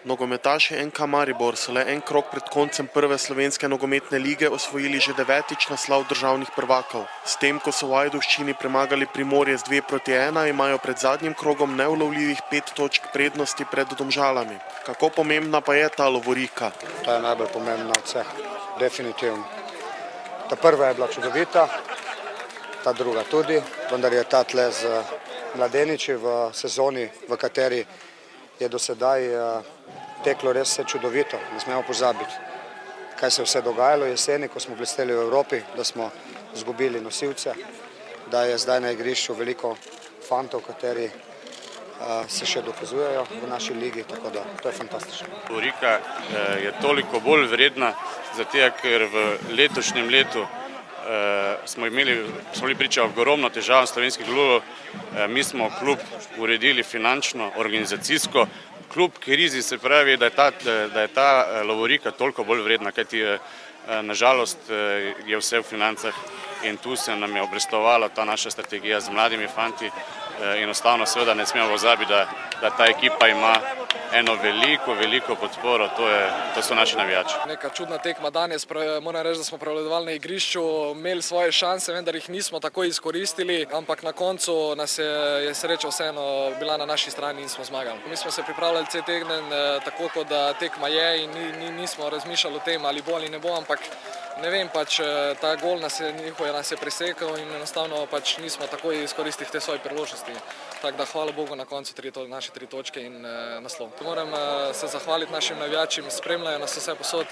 Nogometaši NK Maribor so le en krog pred koncem prve slovenske nogometne lige osvojili že 9. naslov državnih prvakov. S tem, ko so v Ajdovščini premagali Primorje z 2:1, imajo pred zadnjim krogom neulovljivih 5 točk prednosti pred Domžalami. Kako pomembna pa je ta lovorika? Ta je najbolj pomembna od vseh, definitivno. Ta prva je bila čudovita, ta druga tudi, vendar je ta tle z mladeniči v sezoni, v kateri je do sedaj teklo res vse čudovito. Ne smemo pozabiti, kaj se je vse dogajalo jeseni, ko smo blesteli v Evropi, da smo izgubili nosilce, da je zdaj na igrišču veliko fantov, kateri se še dokazujejo v naši ligi, tako da to je fantastično. Lovorika je toliko bolj vredna, zato ker v letošnjem letu smo bili priča ogromno težavam slovenskih klubov. Mi smo klub uredili finančno, organizacijsko. Kljub krizi se pravi, da je ta lovorika toliko bolj vredna, kajti nažalost je vse v financah in tu se nam je obrestovala ta naša strategija z mladimi fanti. Enostavno seveda ne smemo pozabiti, da ta ekipa ima eno veliko podporo, to so naši navijači. Neka čudna tekma danes, moram reči, da smo prevladovali na igrišču, imeli svoje šanse, vendar jih nismo tako izkoristili, ampak na koncu nas je sreča vseeno bila na naši strani in smo zmagali. Mi smo se pripravljali cel teden tako, kot da tekma je in nismo razmišljali o tem, ali bo ali ne bo, ampak ne vem, ta gol nas je presekal in enostavno nismo tako izkoristili te svoje priložnosti. Tako da hvala Bogu na koncu naše 3 točke in naslov. Moram se zahvaliti našim navijačim, spremljajo nas vse posod,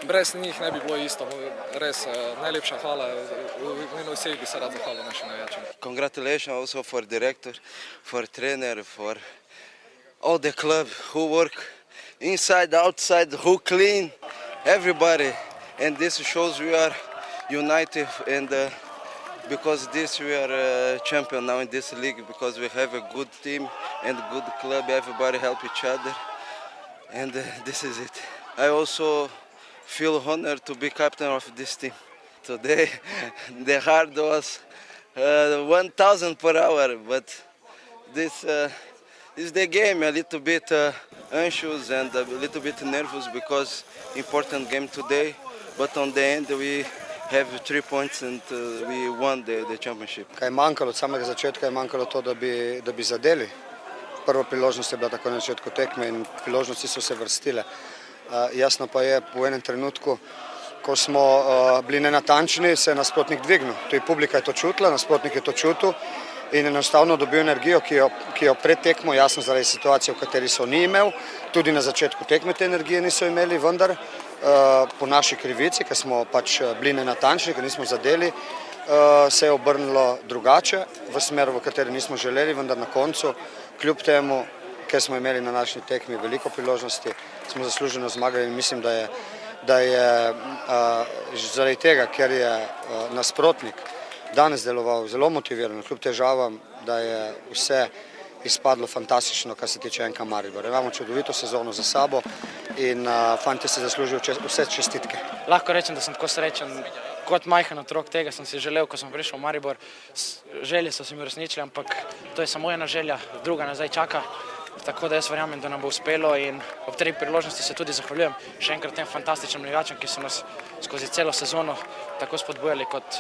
brez njih ne bi bilo isto. Res, najlepša hvala, v imenu vseh bi se rad zahvalil našim navijačim. Congratulations also for director, for trainer, for all the club who work inside, outside, who clean, everybody. And this shows we are united, and because this we are champion now in this league, because we have a good team and good club, everybody help each other, and this is it. I also feel honored to be captain of this team. Today the heart was 1000 per hour, but this is the game, a little bit anxious and a little bit nervous because important game today. But on the end we have 3 points and we won the championship. Kaj je manjkalo od samega začetka, je manjkalo to, da bi zadeli. Prva priložnost je bila tako na začetku tekme in priložnosti so se vrstile. Jasno pa je, v enem trenutku, ko smo bili nenatančni, se je nasprotnik dvignil. Tudi publika je to čutila, nasprotnik je to čutil in enostavno dobil energijo, ki jo pred tekmo, jasno zaradi situacije, v kateri so ni imel, tudi na začetku tekme te energije niso imeli, vendar po naši krivici, ker smo bili nenatančni, ker nismo zadeli, se je obrnilo drugače, v smer, v kateri nismo želeli, vendar na koncu, kljub temu, ker smo imeli na naši tekmi veliko priložnosti, smo zasluženo zmagali in mislim, da je zaradi tega, ker je nasprotnik danes deloval zelo motivirano, kljub težavam, da je vse izpadlo fantastično, kar se tiče NK Maribor. Imamo čudovito sezono za sabo in fanti si zaslužijo vse čestitke. Lahko rečem, da sem tako srečen. Kot majhen otrok tega sem si želel, ko sem prišel v Maribor. Želje so se mi uresničile, ampak to je samo ena želja, druga nas zdaj čaka. Tako da jaz verjamem, da nam bo uspelo in ob tej priložnosti se tudi zahvaljujem še enkrat tem fantastičnim navijačem, ki so nas skozi celo sezono tako spodbujali kot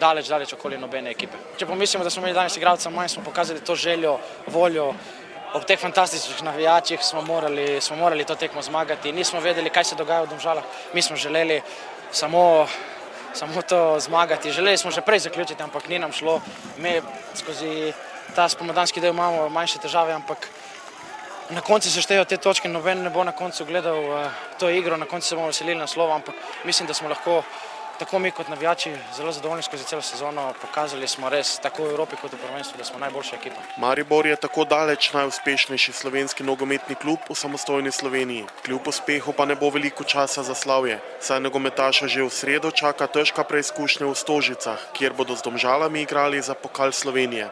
daleč okoli nobene ekipe. Če pomislimo, da smo imeli danes igralca manj, smo pokazali to željo, voljo. Ob teh fantastičnih navijačih smo morali to tekmo zmagati. Nismo vedeli, kaj se dogaja v Domžalah. Mi smo želeli samo to zmagati. Želeli smo že prej zaključiti, ampak ni nam šlo. Mi skozi ta spomladanski del imamo manjše težave, ampak na koncu se štejejo te točke, noben ne bo na koncu gledal to igro, na koncu se bomo veselili naslova, ampak mislim, da smo lahko tako mi kot navijači zelo zadovoljni skozi celo sezono. Pokazali smo res tako v Evropi kot v prvenstvu, da smo najboljša ekipa. Maribor je tako daleč najuspešnejši slovenski nogometni klub v samostojni Sloveniji. Kljub uspehu pa ne bo veliko časa za slavje, saj nogometaša že v sredo čaka težka preizkušnja v Stožicah, kjer bodo z Domžalami igrali za pokal Slovenije.